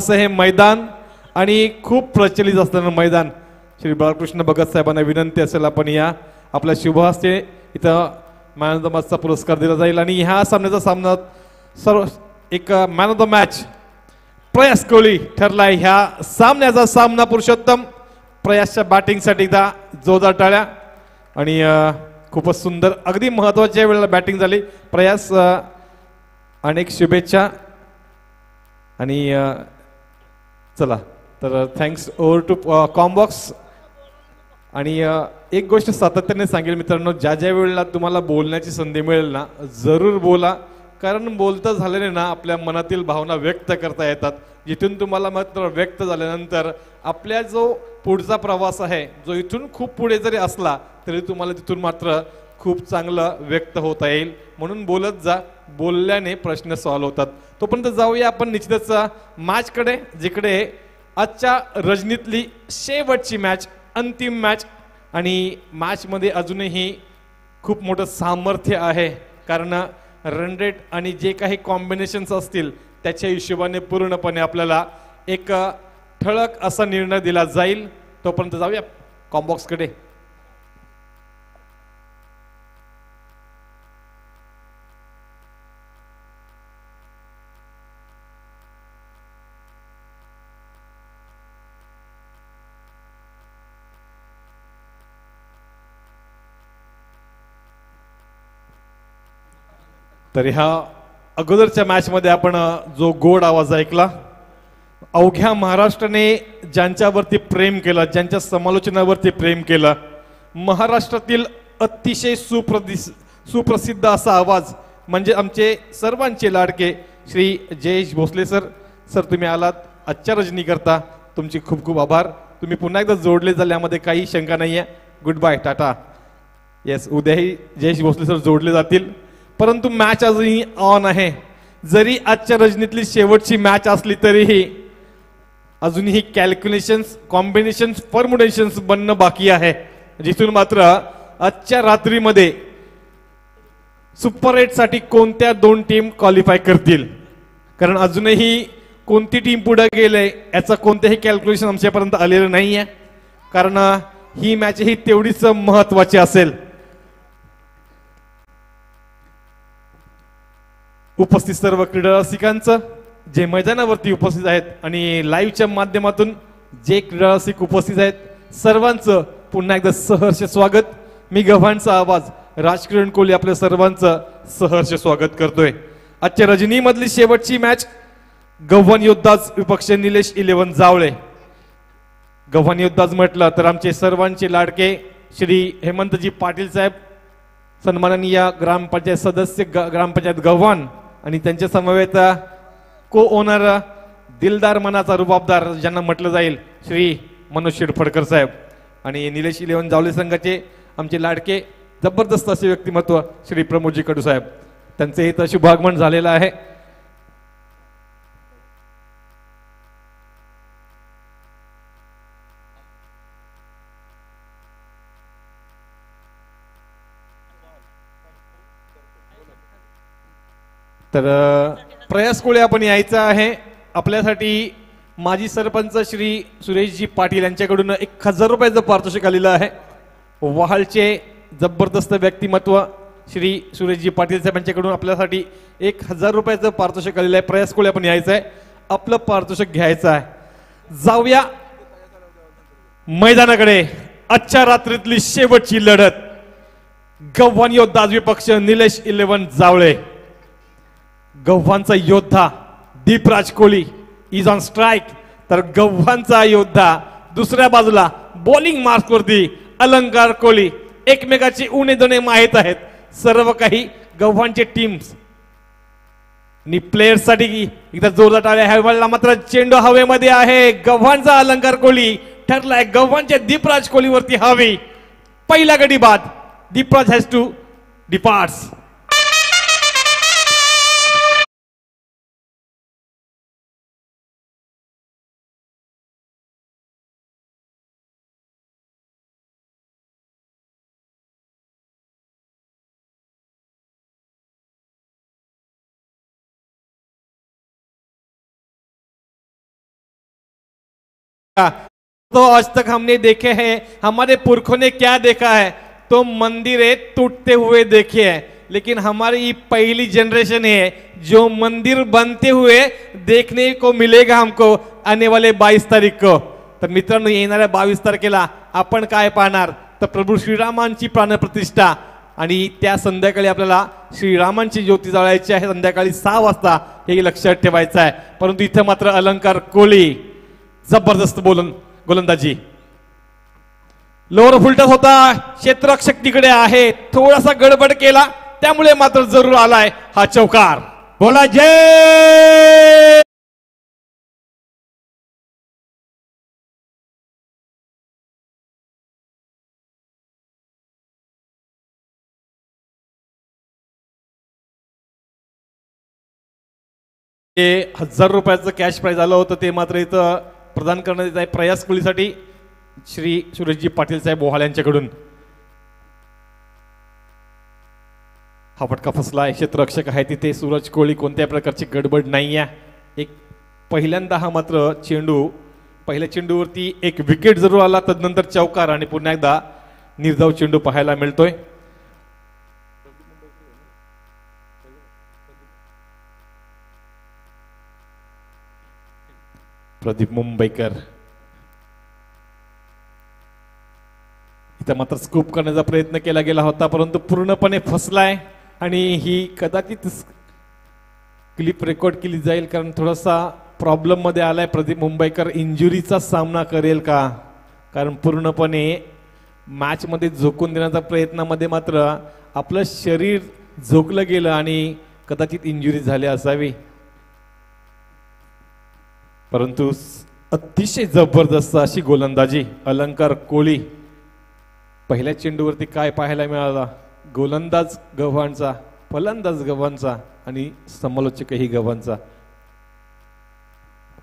असं हे मैदान आणि खूप प्रचलित असणारं मैदान. श्री बाळकृष्ण भगत साहेबांना विनंती असेल आपण या आपल्या शुभ हस्ते इथं मॅन ऑफ द मॅचचा पुरस्कार दिला जाईल आणि ह्या सामन्याचा सामना सर्व एक मॅन ऑफ द मॅच प्रयास कोहली ठरलाय. ह्या सामन्याचा सामना पुरुषोत्तम प्रयासच्या बॅटिंगसाठी एकदा जोरदार टाळ्या आणि खूपच सुंदर अगदी महत्त्वाच्या वेळेला बॅटिंग झाली. प्रयास अनेक शुभेच्छा आणि चला तर थँक्स ओव्हर टू कॉम्बॉक्स. आणि एक गोष्ट सातत्याने सांगेल मित्रांनो, ज्या ज्या वेळेला तुम्हाला बोलण्याची संधी मिळेल ना जरूर बोला, कारण बोलतं झाल्याने ना आपल्या मनातील भावना व्यक्त करता येतात. जिथून तुम्हाला मात्र व्यक्त झाल्यानंतर आपल्या जो पुढचा प्रवास आहे जो इथून खूप पुढे जरी असला तरी तुम्हाला तिथून मात्र खूप चांगलं व्यक्त होता येईल. म्हणून बोलत जा, बोलल्याने प्रश्न सॉल्व्ह होतात. तोपर्यंत जाऊया आपण निश्चितच मॅचकडे, जिकडे आजच्या रजनीतली शेवटची मॅच, अंतिम मॅच. आणि मॅचमध्ये अजूनही खूप मोठं सामर्थ्य आहे, कारण रन रेट आणि जे काही कॉम्बिनेशन्स असतील त्याच्या हिशोबाने पूर्णपणे आपल्याला एक ठळक असा निर्णय दिला जाईल. तोपर्यंत जाऊया कॉम्बॉक्सकडे. तर ह्या अगोदरच्या मॅचमध्ये आपण जो गोड आवाज ऐकला, अवघ्या महाराष्ट्राने ज्यांच्यावरती प्रेम केलं, ज्यांच्या समालोचनावरती प्रेम केलं, महाराष्ट्रातील अतिशय सुप्रसिद्ध असा आवाज म्हणजे आमचे सर्वांचे लाडके श्री जयेश भोसले सर. सर तुम्ही आलात आजच्या रजनी करता, तुमचे खूप खूप आभार. तुम्ही पुन्हा एकदा जोडले झाले यामध्ये काही शंका नाही आहे. Good bye, Tata. येस, उद्याही जयेश भोसले सर जोडले जातील. परंतु मॅच अजूनही ऑन आहे. जरी आजच्या रजनीतली शेवटची मॅच असली तरीही अजूनही कॅल्क्युलेशन्स, कॉम्बिनेशन्स, परमुटेशन्स बनणं बाकी आहे, जिथून मात्र आजच्या रात्रीमध्ये सुपर 8 साठी कोणत्या दोन टीम क्वालिफाय करतील, कारण अजूनही कोणती टीम पुढे गेले याचं कोणतेही कॅल्क्युलेशन आमच्यापर्यंत आलेलं नाही आहे, कारण ही मॅच ही तेवढीच महत्त्वाची असेल. उपस्थित सर्व क्रीडा रसिकांचं जे मैदानावरती उपस्थित आहेत आणि लाईव्हच्या माध्यमातून जे क्रीडा रसिक उपस्थित आहेत सर्वांचं पुन्हा एकदा सहर्ष स्वागत. मी गव्हाणचा आवाज राजकिरण कोहली आपल्या सर्वांचं सहर्ष स्वागत करतोय. आजच्या रजनीमधली शेवटची मॅच गव्हाण योद्धाज विपक्ष निलेश 11 जावळे. गव्हाण योद्धाज म्हटलं तर आमचे सर्वांचे लाडके श्री हेमंतजी पाटील साहेब, सन्माननीय ग्रामपंचायत सदस्य ग्रामपंचायत गव्हाण, आणि त्यांच्या समवेत को ओनर दिलदार मनाचा रुबाबदार ज्यांना म्हटलं जाईल श्री मनोज शिरफडकर साहेब, आणि निलेश 11 जावले संघाचे आमचे लाडके जबरदस्त असे व्यक्तिमत्व श्री प्रमोदजी कडू साहेब. त्यांचे इथं शुभागमन झालेलं आहे. तर प्रयास कोळी आपण यायचं आहे. आपल्यासाठी माजी सरपंच श्री सुरेशजी पाटील यांच्याकडून 1000 रुपयाचं पारितोषिक आलेलं आहे. वहालचे जबरदस्त व्यक्तिमत्व श्री सुरेशजी पाटील साहेब यांच्याकडून आपल्यासाठी 1000 रुपयाचं पारितोषिक आलेलं आहे. प्रयास कोळी आपण यायचं आहे, आपलं पारितोषिक घ्यायचं आहे. जाऊया मैदानाकडे. आजच्या रात्रीतली शेवटची लढत गव्हाण योद्धा विपक्ष निलेश 11 जावळे. गव्हाणचा योद्धा Deepraj Kohli is on strike, तर गव्हाणचा योद्धा दुसऱ्या बाजूला बॉलिंग मार्कवरती अलंकार कोहली. एकमेकाची उणे दोणे माहीत आहेत सर्व काही गव्हाणचे टीम्स आणि प्लेयर्स साठी एकदा जोरदार टाळ्या. ह्या मात्र चेंडू हवेमध्ये आहे. गव्हाणचा अलंकार कोहली ठरलाय गव्हाणच्या दीपराज कोहलीवरती हवी. पहिला गडी बाद. Deepraj has to departs. तो आज तक हमने देखे हैं, हमारे पुरखों ने क्या देखा है, तो मंदिर टूटते हुए देखे हैं, लेकिन हमारी ये पहली जनरेशन है जो मंदिर बनते हुए देखने को मिलेगा हमको आने वाले 22 तारीख को। तर मित्रांनो, येणाऱ्या 22 तारखेला आपण काय पाहणार, तर प्रभू श्रीरामांची प्राणप्रतिष्ठा आणि त्या संध्याकाळी आपल्याला श्रीरामांची ज्योती जाळायची आहे संध्याकाळी 6 वाजता, हे लक्षात ठेवायचं आहे। परंतु इथे मात्र अलंकार कोळी जबरदस्त गोलंदाजी, लोअर फुलटस होता, क्षेत्ररक्षक तिकडे आहे, थोडासा गडबड केला त्यामुळे मात्र जरूर आलाय हा चौकार। बोला जय। ₹1000 रुपयाचं कॅश प्राइज आलं होतं, ते मात्र इथं प्रदान करण्यात येत आहे प्रयास कोळीसाठी श्री सुरेशजी पाटील साहेब बोहाळ यांच्याकडून। हा फटका फसला, क्षेत्ररक्षक आहे तिथे सूरज कोळी, कोणत्या प्रकारची गडबड नाही आहे। एक पहिल्यांदा हा मात्र चेंडू, पहिल्या चेंडूवरती एक विकेट जरूर आला, तदनंतर चौकार आणि पुन्हा एकदा निर्धाव चेंडू पाहायला मिळतोय। प्रदीप मुंबईकर इथं मात्र स्कूप करण्याचा प्रयत्न केला गेला होता, परंतु पूर्णपणे फसलाय आणि ही कदाचित क्लिप रेकॉर्ड केली जाईल, कारण थोडासा प्रॉब्लेम मध्ये आलाय प्रदीप मुंबईकर। इंजुरीचा सामना करेल का, कारण पूर्णपणे मॅच मध्ये झोकून देण्याचा प्रयत्नामध्ये मात्र आपलं शरीर झोकलं गेलं आणि कदाचित इंजुरी झाली असावी, परंतु अतिशय जबरदस्त अशी गोलंदाजी अलंकार कोळी। पहिल्या चेंडूवरती काय पाहायला मिळाला, गोलंदाज गव्हाणचा, फलंदाज गव्हाणचा आणि समालोचकही गव्हाणचा।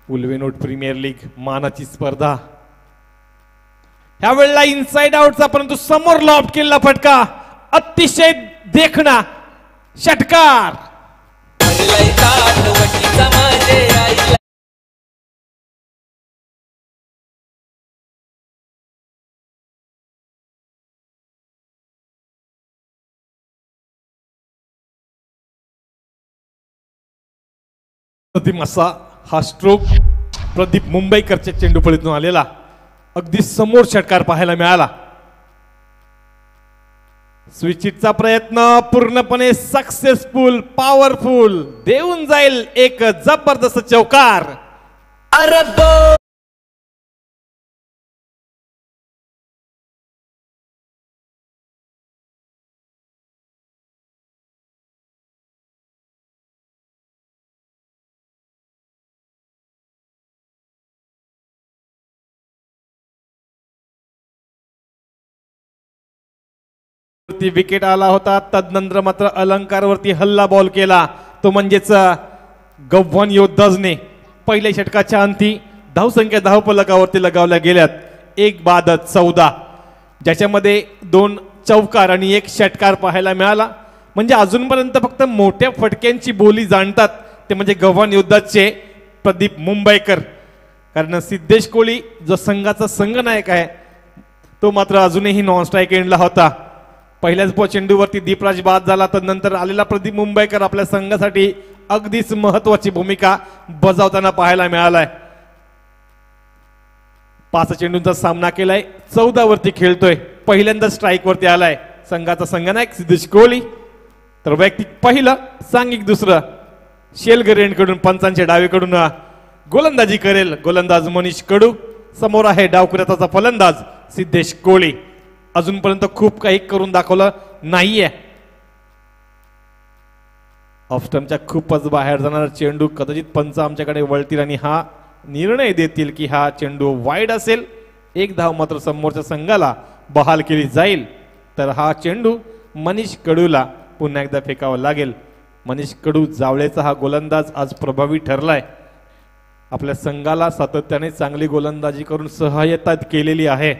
उल्वेनोट प्रीमियर लीग मानाची स्पर्धा, ह्या वेळेला इनसाइड आउटचा, परंतु समोर लॉब केलेला फटका, अतिशय देखणा षटकार। असा हा स्ट्रोक प्रदीप मुंबईकरच्या चेंडूफळीतून आलेला, अगदी समोर षटकार पाहायला मिळाला। स्विचिटचा प्रयत्न पूर्णपणे सक्सेसफुल, पॉवरफुल, देऊन जाईल एक जबरदस्त चौकार। विकेट आला होता, तदनंतर मात्र अलंकार वरती हल्ला बॉल केला, तो म्हणजेच गव्हाण योद्धाजने पहिल्या षटकाच्या अंती धावसंख्या धावफलकावरती लगावल्या गेल्यात 1 बाद 14, ज्याच्यामध्ये 2 चौकार आणि 1 षटकार पाहायला मिळाला। म्हणजे अजूनपर्यंत फक्त मोठ्या फटक्यांची बोली जाणतात ते म्हणजे गव्हाण योद्धाचे प्रदीप मुंबईकर, कारण सिद्धेश कोळी जो संघाचा संघनायक आहे तो मात्र अजूनही नॉन स्ट्राईक एंडला होता। पहिल्याच चेंडूवरती दीपराज बाद झाला, तदनंतर आलेला प्रदीप मुंबईकर आपल्या संघासाठी अगदीच महत्वाची भूमिका बजावताना पाहायला मिळालाय। 5 चेंडूंचा सामना केलाय, 14 वरती खेळतोय, पहिल्यांदा स्ट्राईक वरती आलाय संघाचा संघनायक सिद्धेश कोहली। तर वैयक्तिक पहिलं, सांघिक दुसरं, शेलगरेंकडून पंचांच्या डावीकडून गोलंदाजी करेल गोलंदाज मनीष कडू, समोर आहे डावखुऱ्याचा फलंदाज सिद्धेश कोहली। अजूनपर्यंत खूप काही करून दाखवलं नाहीये, ऑफ स्टंपच्या खूपच बाहेर जाणारा चेंडू, कदाचित पंच आमच्याकडे वळतील आणि हा निर्णय देतील की हा चेंडू वाईड असेल। 1 धाव मात्र समोरच्या संघाला बहाल केली जाईल, तर हा चेंडू मनीष कडूला पुन्हा एकदा फेकावा लागेल। मनीष कडू जावळेचा हा गोलंदाज आज प्रभावी ठरलाय, आपल्या संघाला सातत्याने चांगली गोलंदाजी करून सहाय्यता केलेली आहे।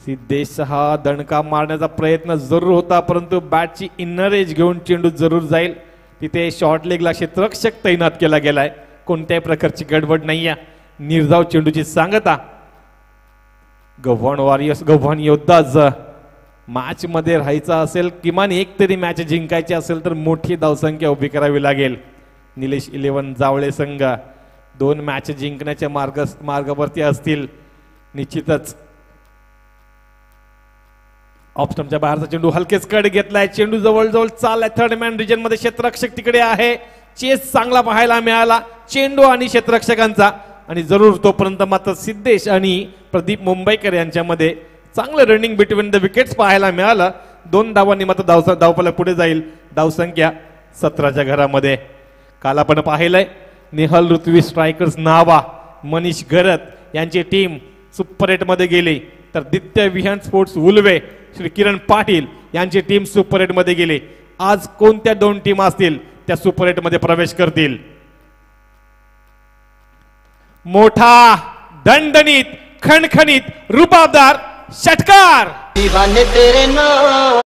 सिद्धेश हा दणका मारण्याचा प्रयत्न जरूर होता, परंतु बॅटची इनर एज घेऊन चेंडू जरूर जाईल, तिथे शॉर्ट लेगला क्षेत्ररक्षक तैनात केला गेलाय कोणत्याही प्रकारची गडबड नाही आहे. निर्धाव चेंडूची सांगता. गव्हाण वॉरियर्स, गव्हाण योद्धाज मॅच मध्ये राहायचा असेल, किमान एक तरी मॅच जिंकायची असेल तर मोठी धावसंख्या उभी करावी लागेल. निलेश 11 जावळे संघ 2 मॅच जिंकण्याच्या मार्गावरती असतील निश्चितच. ऑफस्टंपच्या बाहेरचा चेंडू हलकेच कड घेतलाय. चेंडू जवळजवळ चाललाय थर्ड मॅन रिजन मध्ये. क्षेत्ररक्षक तिकडे आहे. चेस चांगला पाहायला मिळाला चेंडू आणि क्षेत्ररक्षकांचा. आणि जरूर तोपर्यंत मात्र सिद्धेश आणि प्रदीप मुंबईकर यांच्यामध्ये चांगलं रनिंग बिटवीन द विकेट्स पाहायला मिळालं. 2 धावांनी मात्र धावफलक पुढे जाईल. धावसंख्या 17च्या घरामध्ये. काल आपण पाहिलंय निहल ऋत्वी स्ट्रायकर्स नावा, मनीष घरत यांची टीम सुपर 8 मध्ये गेली. तर दित्य विहान स्पोर्ट्स उलवे श्री किरण पाटील यांची टीम सुपर 8 मध्ये गेली. आज कोणत्या 2 टीम असतील त्या सुपर 8 मध्ये प्रवेश करतील? मोठा दणदणीत खणखणीत रुबाबदार षटकार. दीवाने तेरे नाम.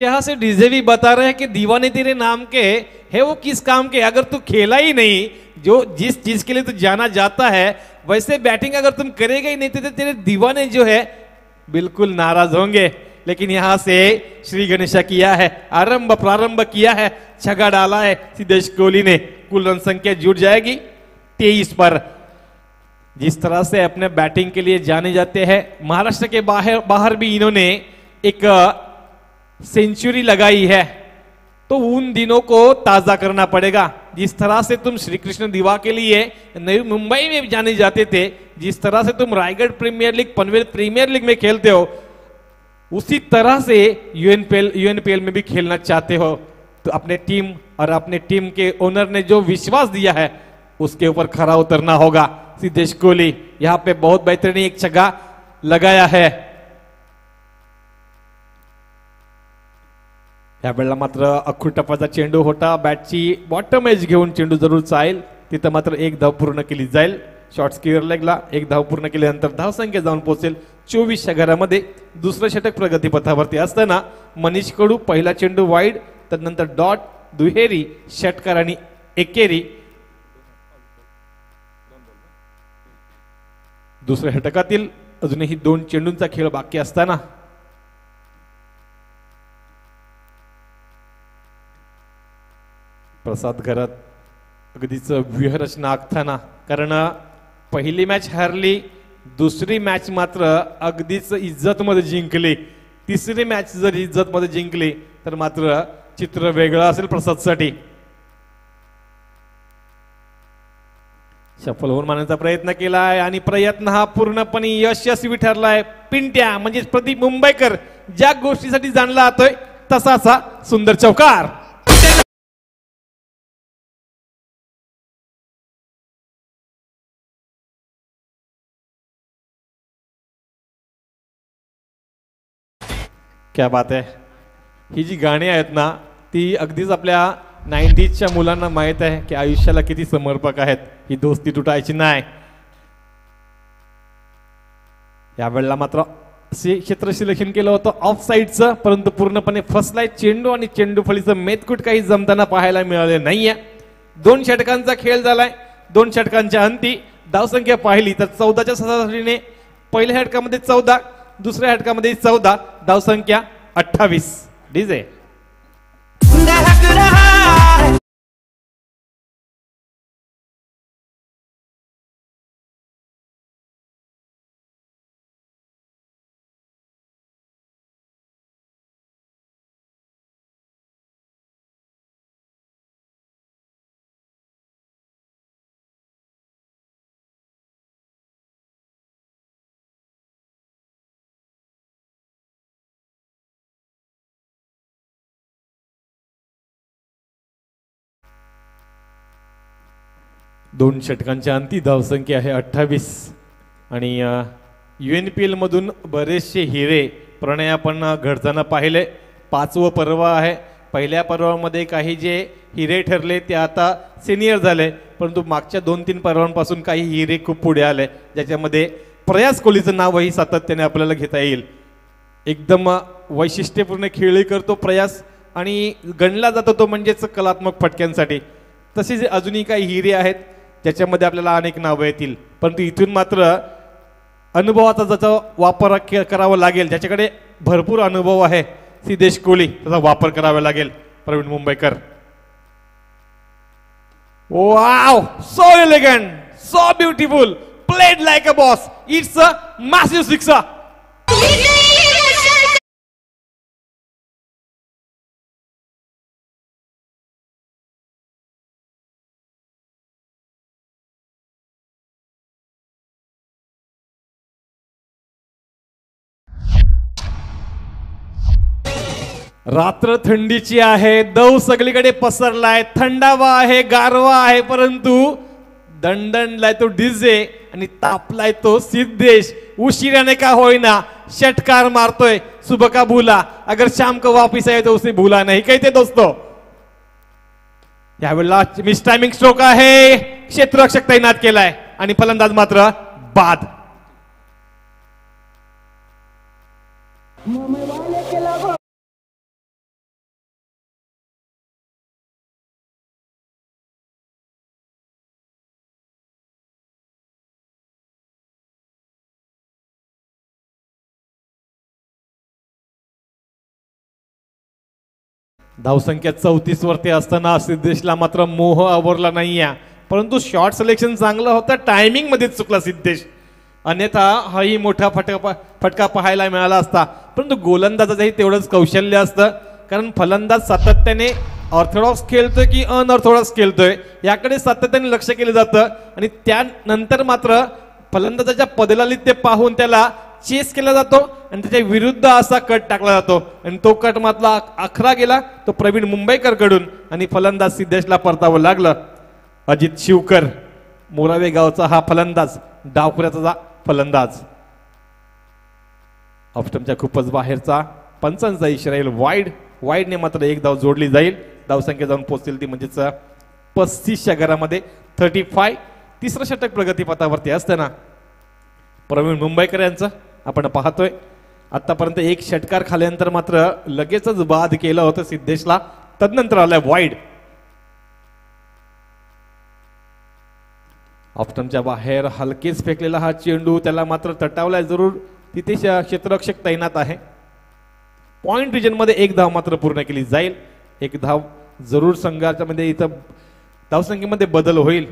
यहाँ से डीजे भी बता रहे हैं कि दीवाने तेरे नाम के है वो किस काम के? अगर तू खेला ही नहीं, जो जिस चीज के लिए तू जाना जाता है, वैसे बैटिंग अगर तुम करेगा ही नहीं तो तेरे दीवाने जो है बिल्कुल नाराज होंगे. लेकिन यहां से श्री गणेशा किया है, प्रारंभ किया है, छक्का डाला है सिद्धेश कोहली ने. कुल रन संख्या जुट जाएगी 23 पर. जिस तरह से अपने बैटिंग के लिए जाने जाते हैं, महाराष्ट्र के बाहर भी इन्होंने एक सेंचुरी लगाई है, तो उन दिनों को ताजा करना पड़ेगा. जिस तरह से तुम श्री कृष्ण दिवा के लिए नई मुंबई में जाने जाते थे, जिस तरह से तुम Raigad premier league, Panvel premier league में खेलते हो, उसी तरह से यूएनपीएल में भी खेलना चाहते हो, तो अपने टीम और अपने टीम के ओनर ने जो विश्वास दिया है उसके ऊपर खरा उतरना होगा. सिद्धेश कोहली यहां पे बहुत बेहतरीन एक छक्का लगाया है. या वेळेला मात्र अख्खू टप्पाचा चेंडू होता. बॅटची बॉटम एज घेऊन चेंडू जरूर चालेल. तिथं मात्र 1 धाव पूर्ण केली जाईल. शॉर्ट स्क्वेअर लेगला 1 धाव पूर्ण केल्यानंतर धावसंख्या जाऊन पोहोचेल 24च्या घरामध्ये. दुसरं षटक प्रगतीपथावरती असताना मनीष कडू पहिला चेंडू वाईड, त्यानंतर डॉट, दुहेरी, षटकार आणि एकेरी. दुसऱ्या षटकातील अजूनही 2 चेंडूंचा खेळ बाकी असताना प्रसाद घरात अगदीच व्यूहरचना आखताना, कारण पहिली मॅच हारली, दुसरी मॅच मात्र अगदीच इज्जत मध्ये जिंकली, तिसरी मॅच जर इज्जत मध्ये जिंकली तर मात्र चित्र वेगळं असेल प्रसादसाठी. सफल होऊन मानण्याचा प्रयत्न केलाय आणि प्रयत्न हा पूर्णपणे यशस्वी ठरलाय. पिंट्या म्हणजे प्रदीप मुंबईकर ज्या गोष्टीसाठी जाणला जातोय तसाचा सुंदर चौकार. क्या बात आहे. ही जी गाणी आहेत ना, ती अगदीच आपल्या 90sच्या मुलांना माहित आहे की आयुष्याला किती समर्पक आहेत. ही दोस्ती तुटायची नाही. यावेळेला मात्र क्षेत्रशिलेखन केलं होतं ऑफ साईडचं, परंतु पूर्णपणे फसलाय चेंडू आणि चेंडू फळीचं मेतकूट काही जमताना पाहायला मिळाले नाहीये. 2 षटकांचा खेळ झालाय. 2 षटकांच्या अंती धावसंख्या पाहिली तर 14च्या सरासरीने पहिल्या षटकामध्ये 14, दुसऱ्या षटकामध्ये 14, धावसंख्या 28. डीजे दोन षटकांच्या अंती धावसंख्या आहे 28. आणि UNPL मधून बरेचसे हिरे प्रणय आपण घडताना पाहिले. 5वं पर्व आहे. पहिल्या पर्वामध्ये काही जे हिरे ठरले ते आता सिनियर झाले, परंतु मागच्या 2-3 पर्वांपासून काही हिरे खूप पुढे आले, ज्याच्यामध्ये प्रयास कोहलीचं नावही सातत्याने आपल्याला घेता येईल. एकदम वैशिष्ट्यपूर्ण खेळही करतो प्रयास आणि गणला जातो तो म्हणजेच कलात्मक फटक्यांसाठी. तसेच अजूनही काही हिरे आहेत ज्याच्यामध्ये आपल्याला अनेक नावं येतील, परंतु इथून मात्र अनुभवाचा ज्याचा वापर करावा लागेल, ज्याच्याकडे भरपूर अनुभव आहे सिद्धेश कोहली, त्याचा वापर करावा लागेल Praveen Mumbaikar. Wow, so elegant, so beautiful, played like a boss. It's a massive sixer. रात्र थंडीची आहे, दव सगळीकडे पसरलाय, थंडावा आहे, गारवा आहे, परंतु दणदणलाय तो डीजे आणि तापलाय तो सिद्धेश. उशिराने का होईना षटकार मारतोय. सुबह का भूला अगर शाम को वापिस आए तो उसे भूला नहीं कहते दोस्तों. यावेळेला मिस टायमिंग स्ट्रोक आहे, क्षेत्ररक्षक तैनात केलाय आणि फलंदाज मात्र बाद. धावसंख्या 34 वरती असताना सिद्धेशला मात्र मोह आवरला नाहीये, परंतु शॉर्ट सिलेक्शन चांगलं होतं, टायमिंग मध्ये चुकला सिद्धेश. अन्यथा हाही मोठा फटका पाहायला मिळाला असता, परंतु गोलंदाजाचंही तेवढंच कौशल्य असतं, कारण फलंदाज सातत्याने ऑर्थोडॉक्स खेळतोय की अनऑर्थोडॉक्स खेळतोय याकडे सातत्याने लक्ष केलं जातं आणि त्यानंतर मात्र फलंदाजाच्या पदलालीत ते पाहून त्याला चेस केला जातो आणि त्याच्या विरुद्ध असा कट टाकला जातो आणि तो कट मात्र आखरा गेला तो प्रवीण मुंबईकर कडून आणि फलंदाज सिद्धेशला परतावं लागलं. अजित शिवकर, मोरावे गावचा हा फलंदाज, डावखुऱ्याचा फलंदाज. ऑफस्टमच्या खूपच बाहेरचा पंचांचा इशारा येईल. वाईडने मात्र एक धाव जोडली जाईल. धावसंख्या जाऊन पोहोचतील ती म्हणजेच 35च्या घरामध्ये 35. तिसरं षटक प्रगतीपथावरती असताना प्रवीण मुंबईकर यांचं आपण पाहतोय. आतापर्यंत एक षटकार खाल्यानंतर मात्र लगेचच बाद केलं होतं सिद्धेशला, तदनंतर आलाय वाईड. ऑफस्टमच्या बाहेर हलकेच फेकलेला हा चेंडू त्याला मात्र तटावलाय जरूर. तिथे क्षेत्ररक्षक तैनात आहे. पॉइंट रिजन मध्ये एक धाव मात्र पूर्ण केली जाईल. एक धाव जरूर संघाच्या मध्ये इथं धावसंख्येमध्ये बदल होईल.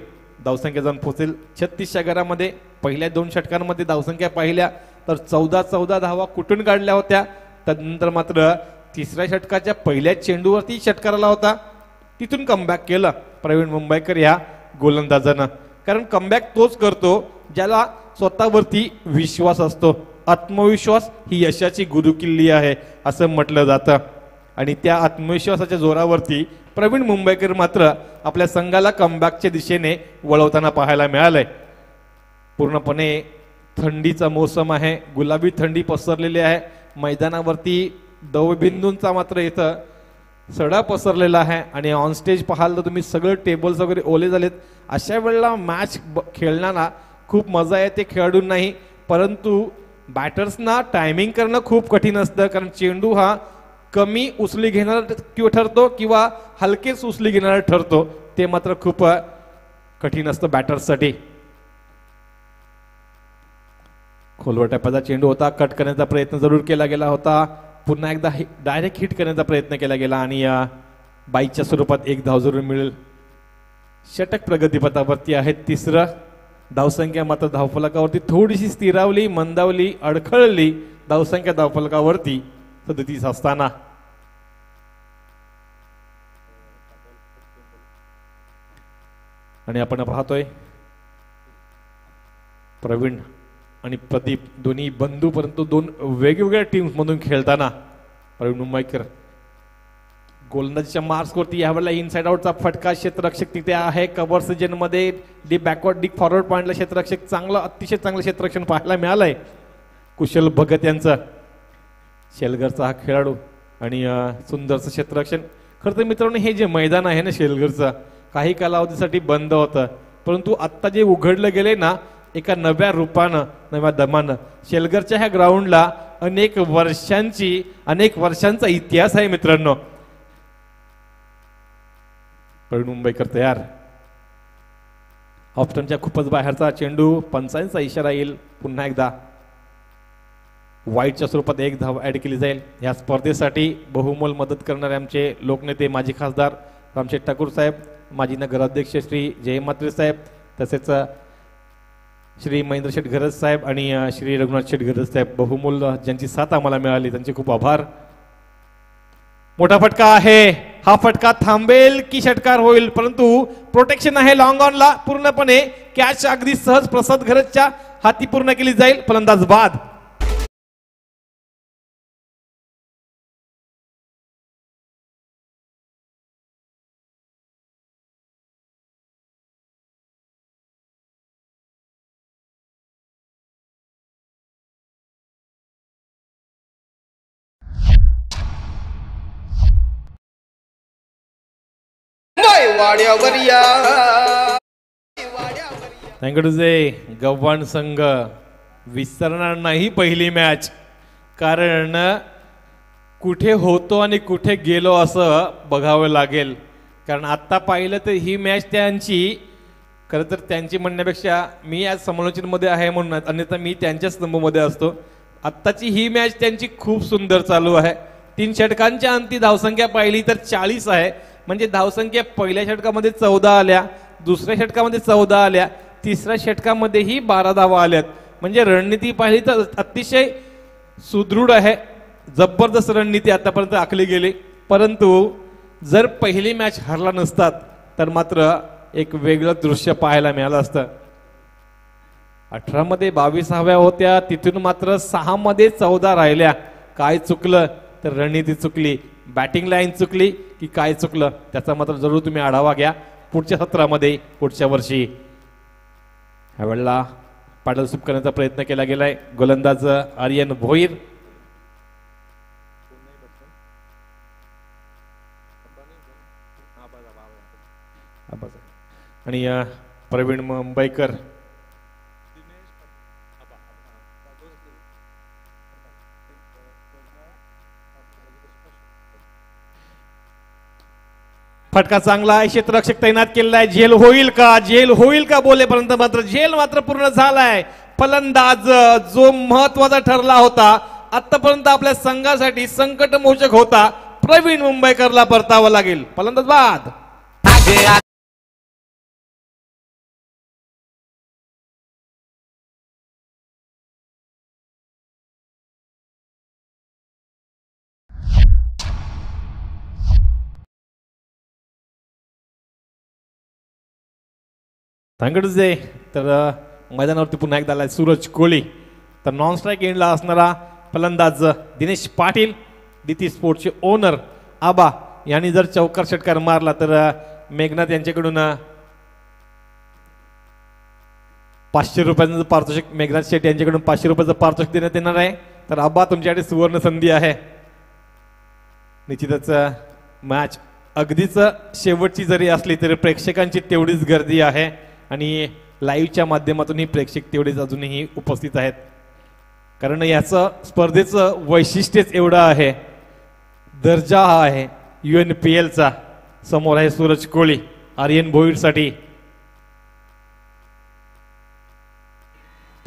धावसंख्या जाऊन पोहोचेल 36च्या घरामध्ये. पहिल्या 2 षटकांमध्ये धावसंख्या पाहिल्या तर 14 धावा कुठून काढल्या होत्या. तदनंतर मात्र तिसऱ्या षटकाच्या पहिल्या चेंडूवरती षटकार आला होता, तिथून कमबॅक केलं प्रवीण मुंबईकर या गोलंदाजानं. कारण कमबॅक तोच करतो ज्याला स्वतःवरती विश्वास असतो. आत्मविश्वास ही यशाची गुरुकिल्ली आहे असं म्हटलं जातं आणि त्या आत्मविश्वासाच्या जोरावरती प्रवीण मुंबईकर मात्र आपल्या संघाला कमबॅकच्या दिशेने वळवताना पाहायला मिळालंय. पूर्णपणे थंडीचा मोसम आहे, गुलाबी थंडी पसरलेली आहे. मैदानावरती दवबिंदूंचा मात्र इथं सडा पसरलेला आहे आणि ऑन स्टेज पाहाल तर तुम्ही सगळे टेबल्स वगैरे ओले झालेत. अशा वेळेला मॅच खेळताना खूप मजा येते खेळाडूंनाही, परंतु बॅटर्सना टायमिंग करणं खूप कठीण असतं. कारण चेंडू हा कमी उचली घेणारा ठरतो किंवा हलकेच उचली घेणारा ठरतो, ते मात्र खूप कठीण असतं बॅटर्ससाठी. खोलवर टप्प्याचा चेंडू होता, कट करण्याचा प्रयत्न जरूर केला गेला होता. पुन्हा एकदा डायरेक्ट हिट करण्याचा प्रयत्न केला गेला आणि बाईच्या स्वरूपात एक धाव जरूर मिळेल. षटक प्रगतीपथावरती आहे. तिसरं धावसंख्या मात्र धावफलकावरती थोडीशी स्थिरावली, मंदावली, अडखळली. धावसंख्या धावफलकावरती 37 असताना आणि आपण पाहतोय प्रवीण आणि प्रदीप दोन्ही बंधू, परंतु 2 वेगवेगळ्या टीम्स मधून खेळताना प्रवीण मुंबईकर गोलंदाजीच्या मार्क्सवरती यावेळेला इनसाइड आउटचा फटका. क्षेत्ररक्षक तिथे आहे. कव्हर सीजन मध्ये डीप बॅकवर्ड डीप फॉरवर्ड पॉइंटला क्षेत्ररक्षक चांगलं, अतिशय चांगलं क्षेत्ररक्षण पाहायला मिळालंय कुशल भगत यांचं. शेलघरचा हा खेळाडू आणि सुंदरचं क्षेत्ररक्षण. खरं तर मित्रांनो हे जे मैदान आहे ना शेलघरचं काही कालावधीसाठी बंद होतं, परंतु आत्ता जे उघडलं गेले ना एका नव्या रूपानं नव्या दमानं. शेलगरच्या ह्या ग्राउंडला अनेक वर्षांचा इतिहास आहे मित्रांनो. प्रवीण मुंबईकर तयार. ऑप्शनच्या खूपच बाहेरचा चेंडू, पंचांचा इशारा येईल. पुन्हा एकदा वाईटच्या स्वरूपात एक धाव ऍड केली जाईल. या स्पर्धेसाठी बहुमोल मदत करणारे आमचे लोकनेते माजी खासदार रामशेठ ठाकूर साहेब, माजी नगराध्यक्ष श्री जय म्हात्रे साहेब, तसेच श्री महेंद्र शेठ घरज साहेब आणि श्री रघुनाथ शेठ घरज साहेब, बहुमोल ज्यांची साथ आम्हाला मिळाली त्यांचे खूप आभार. मोठा फटका आहे. हा फटका थांबेल की षटकार होईल, परंतु प्रोटेक्शन आहे लॉंग ऑनला पूर्णपणे. कॅच अगदी सहज प्रसाद घरजच्या हाती पूर्ण केली जाईल. फलंदाज बाद. त्यांकडे गव्हाण संघ विसरणार नाही पहिली मॅच. कारण कुठे होतो आणि कुठे गेलो असं बघावं लागेल. कारण आत्ता पाहिलं तर ही मॅच त्यांची, खरं तर त्यांची म्हणण्यापेक्षा मी आज समालोचनमध्ये आहे म्हणून, अन्यथा मी त्यांच्या स्तंभामध्ये असतो. आत्ताची ही मॅच त्यांची खूप सुंदर चालू आहे. 3 षटकांच्या अंती धावसंख्या पाहिली तर 40 आहे. म्हणजे धावसंख्या पहिल्या षटकामध्ये 14 आल्या, दुसऱ्या षटकामध्ये 14 आल्या, तिसऱ्या षटकामध्येही 12 धावा आल्यात. म्हणजे रणनीती पाहिली तर अतिशय सुदृढ आहे. जबरदस्त रणनीती आतापर्यंत आखली गेली. परंतु जर पहिली मॅच हरला नसतात तर मात्र एक वेगळं दृश्य पाहायला मिळालं असतं. 18 मध्ये 22 हव्या होत्या, तिथून मात्र 6 मध्ये 14 राहिल्या. काय चुकलं तर रणनीती चुकली, बॅटिंग लाईन चुकली की काय चुकलं त्याचा मात्र जरूर तुम्ही आढावा घ्या पुढच्या सत्रामध्ये, पुढच्या वर्षी. ह्यावेळेला पाडल सुप करण्याचा प्रयत्न केला गेलाय. गोलंदाज आर्यन भोईर. आणि प्रवीण मुंबईकर. फटका चांगला आहे. क्षेत्ररक्षक तैनात केलेला आहे. झेल होईल का, झेल होईल का बोलेपर्यंत मात्र झेल मात्र पूर्ण झालाय. फलंदाज जो महत्वाचा ठरला होता आतापर्यंत आपल्या संघासाठी संकटमोचक होता, प्रवीण मुंबईकरला परतावा लागेल. फलंदाज बाद. सांगडचे तर मैदानावरती पुन्हा एकदा आलाय सूरज कोळी. तर नॉन स्ट्राईक एंडला असणारा फलंदाज दिनेश पाटील, डीटी स्पोर्टचे ओनर आबा यांनी जर चौकार षटकार मारला तर मेघनाथ यांच्याकडून 500 रुपयांचं पारितोषिक, मेघनाथ शेट यांच्याकडून 500 रुपयाचं पारितोषिक देण्यात येणार आहे. तर आबा तुमच्याकडे सुवर्ण संधी आहे. निश्चितच मॅच अगदीच शेवटची जरी असली तरी प्रेक्षकांची तेवढीच गर्दी आहे आणि लाईव्हच्या माध्यमातून ही प्रेक्षक तेवढेच अजूनही उपस्थित आहेत. कारण याचं स्पर्धेचं वैशिष्ट्यच एवढं आहे, दर्जा हा आहे UNPL चा. समोर आहे सूरज कोळी आर्यन भोईरसाठी.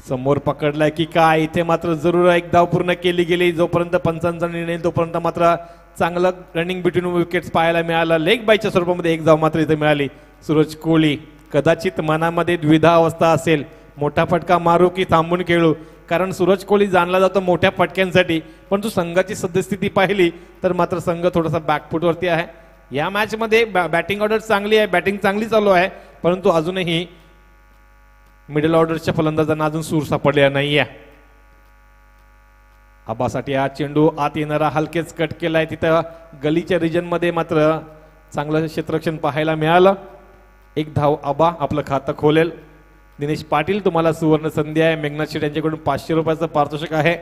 समोर पकडलाय की काय, इथे मात्र जरूर एक धाव पूर्ण केली गेली. जोपर्यंत पंचांचा निर्णय तोपर्यंत मात्र चांगलं रनिंग बिटवीन विकेट्स पाहायला मिळालं. लेग बायच्या स्वरूपामध्ये एक धाव मात्र इथे मिळाली. सूरज कोहली कदाचित मनामध्ये द्विधा अवस्था असेल, मोठा फटका मारू की थांबून खेळू. कारण सूरज कोहली जाणला जातो मोठ्या फटक्यांसाठी, परंतु संघाची सद्यस्थिती पाहिली तर मात्र संघ थोडासा बॅकफुटवरती आहे. या मॅच मध्ये बॅटिंग ऑर्डर चांगली आहे, बॅटिंग चांगली चालू आहे, परंतु अजूनही मिडल ऑर्डरच्या फलंदाजांना अजून सूर सापडलेला नाहीये. आबासाठी हा चेंडू आत येणारा हलकेच कट केलाय. तिथं गलीच्या रिजन मध्ये मात्र चांगलं क्षेत्ररक्षण पाहायला मिळालं. एक धाव आबा आपलं खातं खोलेल. दिनेश पाटील तुम्हाला सुवर्ण संधी आहे. मेघनाथ शेट यांच्याकडून 500 रुपयाचं पारितोषिक आहे.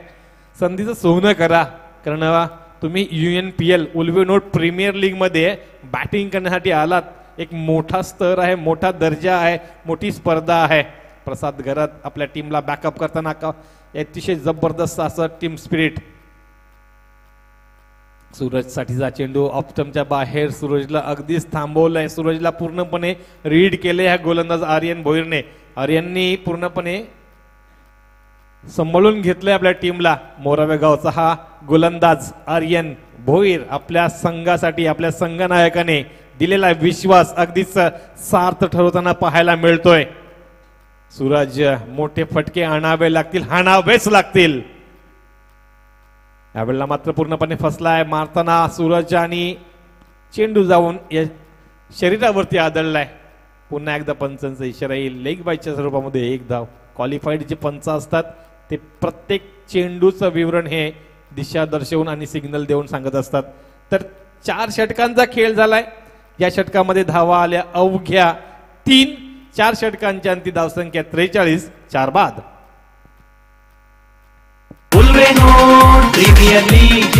संधीचं सोनं करा, कारण तुम्ही UNPL उल्वेनोड प्रीमियर लीग मध्ये बॅटिंग करण्यासाठी आलात. एक मोठा स्तर आहे, मोठा दर्जा आहे, मोठी स्पर्धा आहे. प्रसाद घरात आपल्या टीमला बॅकअप करताना अतिशय जबरदस्त असं टीम स्पिरिट. सूरजसाठीचा चेंडू ऑप्टमच्या बाहेर, सूरजला अगदीच थांबवलंय, सूरजला पूर्णपणे रीड केले ह्या गोलंदाज आर्यन भोईरने. आर्यननी पूर्णपणे सांभाळून घेतलंय आपल्या टीमला. मोरावे गावचा हा गोलंदाज आर्यन भोईर आपल्या संघासाठी, आपल्या संघनायकाने दिलेला विश्वास अगदीच सार्थ ठरवताना पाहायला मिळतोय. सूरज मोठे फटके आणावे लागतील, हाणावेच लागतील. यावेळेला मात्र पूर्णपणे फसलाय मारताना सूरज आणि चेंडू जाऊन शरीरावरती आदळलाय. पुन्हा एकदा पंचांचा इशारा येईल. लेग बायच्या स्वरूपामध्ये एक धाव. क्वालिफाईड जे पंच असतात ते प्रत्येक चेंडूचं विवरण हे दिशा दर्शवून आणि सिग्नल देऊन सांगत असतात. तर 4 षटकांचा खेळ झालाय. या षटकामध्ये धावा आल्या अवघ्या 3. 4 षटकांच्या अंती धावसंख्या 43. 4 बाद. Premier league,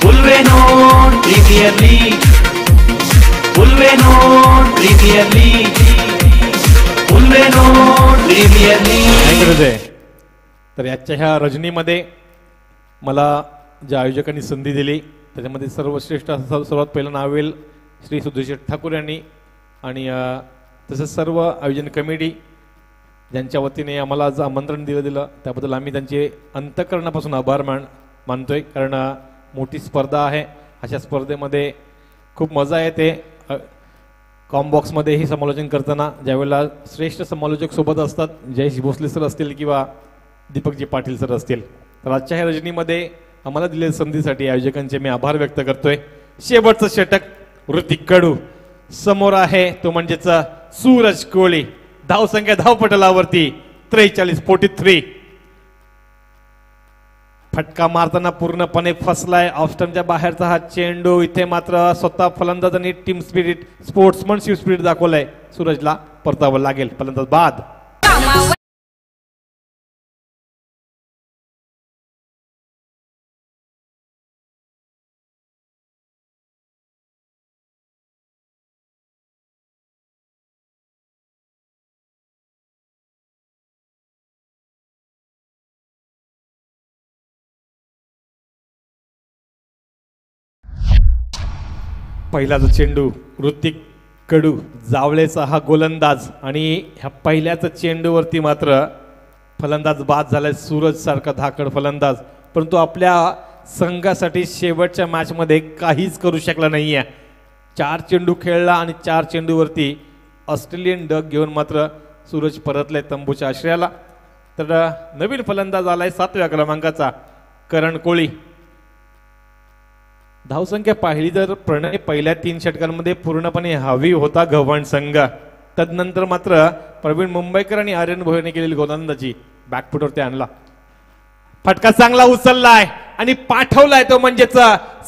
premier league, premier league, premier league. तर याच्या ह्या रजनीमध्ये मला ज्या आयोजकांनी संधी दिली त्याच्यामध्ये सर्वश्रेष्ठ सर्वात पहिलं नाव येईल श्री सुधीर ठाकूर यांनी, आणि तसंच सर्व आयोजन कमिटी ज्यांच्या वतीने आम्हाला आज आमंत्रण दिलं त्याबद्दल आम्ही त्यांचे अंतःकरणापासून आभार मानतोय. कारण मोठी स्पर्धा आहे. अशा स्पर्धेमध्ये खूप मजा येते. कॉमबॉक्समध्येही समालोचन करताना ज्यावेळेला श्रेष्ठ समालोचक सोबत असतात, जयेश भोसले सर असतील किंवा दीपकजी पाटील सर असतील. तर आजच्या ह्या रजनीमध्ये आम्हाला दिलेल्या संधीसाठी आयोजकांचे मी आभार व्यक्त करतोय. शेवटचं षटक ऋतिक कडू समोर आहे, तो म्हणजेच सूरज कोळी. धावसंख्या धावपटलावरती 43-43. फटका मारताना पूर्णपणे फसलाय. ऑफस्टमच्या बाहेरचा हा चेंडू. इथे मात्र स्वतः फलंदाजांनी टीम स्पिरिट, स्पोर्ट्समनशिप स्पिरिट दाखवलंय. सूरजला परतावं लागेल. फलंदाज बाद. पहिला जो चेंडू ऋतिक कडू जावळेचा हा गोलंदाज, आणि ह्या पहिल्याच चेंडूवरती मात्र फलंदाज बाद झालाय. सूरज सारखा धाकड फलंदाज, परंतु आपल्या संघासाठी शेवटच्या मॅचमध्ये काहीच करू शकला नाहीये. 4 चेंडू खेळला आणि 4 चेंडूवरती ऑस्ट्रेलियन डक घेऊन मात्र सूरज परतलाय तंबूच्या आश्रयाला. तर नवीन फलंदाज आलाय 7व्या क्रमांकाचा करण कोळी. धावसंख्या पाहिली तर प्रणय पहिल्या 3 षटकांमध्ये पूर्णपणे हवी होता गव्हाण संघ. तदनंतर मात्र प्रवीण मुंबईकर आणि आर्यन भोईरने केलेली गोलंदाजी बॅकफुटवर ते आणला. फटका चांगला उचललाय आणि पाठवलाय, तो म्हणजेच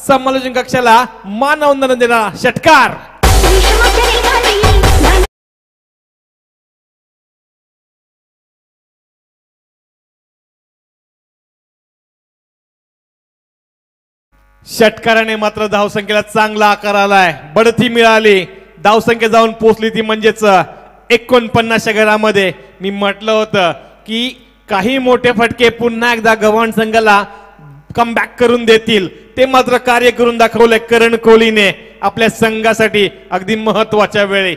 समालोचन कक्षाला मानवंदना देणारा षटकार. षटकाराने मात्र धावसंख्येला चांगला आकार आलाय. बढती मिळाली. धावसंख्या जाऊन पोहोचली ती म्हणजेच 49 घरामध्ये. मी म्हटलं होतं की काही मोठे फटके पुन्हा एकदा गव्हाण संघाला कमबॅक करून देतील. ते मात्र कार्य करून दाखवलंय करण कोहलीने आपल्या संघासाठी अगदी महत्वाच्या वेळी.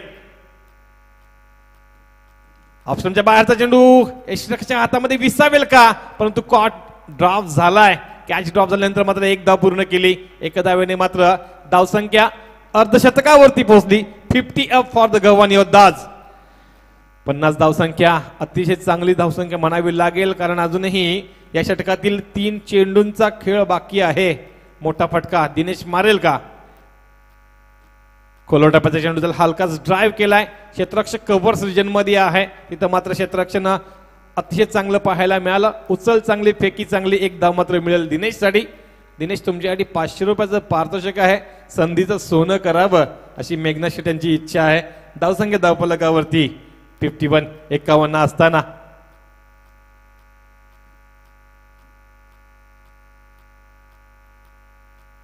ऑप्शनच्या बाहेरचा चेंडू यशरक्षच्या हातामध्ये विसावेल का, परंतु कॉट ड्रॉप झालाय. कॅच ड्रॉप झाल्यानंतर मात्र 1 धाव पूर्ण केली. एका धावेने मात्र धावसंख्या अर्धशतकावरती पोहोचली. 50 अप फॉर द गव्हाण योद्धाज. 50 धावसंख्या अतिशय चांगली धावसंख्या म्हणावी लागेल, कारण अजूनही या षटकातील 3 चेंडूंचा खेळ बाकी आहे. मोठा फटका दिनेश मारेल का. कोलोटाप्याचा चेंडू त्याला हलकाच ड्राईव्ह केलाय. क्षेत्ररक्षक कव्हर्स रिजन मध्ये आहे, तिथं मात्र क्षेत्ररक्षण अतिशय चांगलं पाहायला मिळालं. उचल चांगली, फेकी चांगली. 1 धाव मात्र मिळेल दिनेशसाठी. दिनेश तुमच्यासाठी 500 रुपयाचं पारितोषिक आहे. संधीचं सोनं करावं अशी मेघना शेट यांची इच्छा आहे. धावसंख्या धावफलकावरती 51 असताना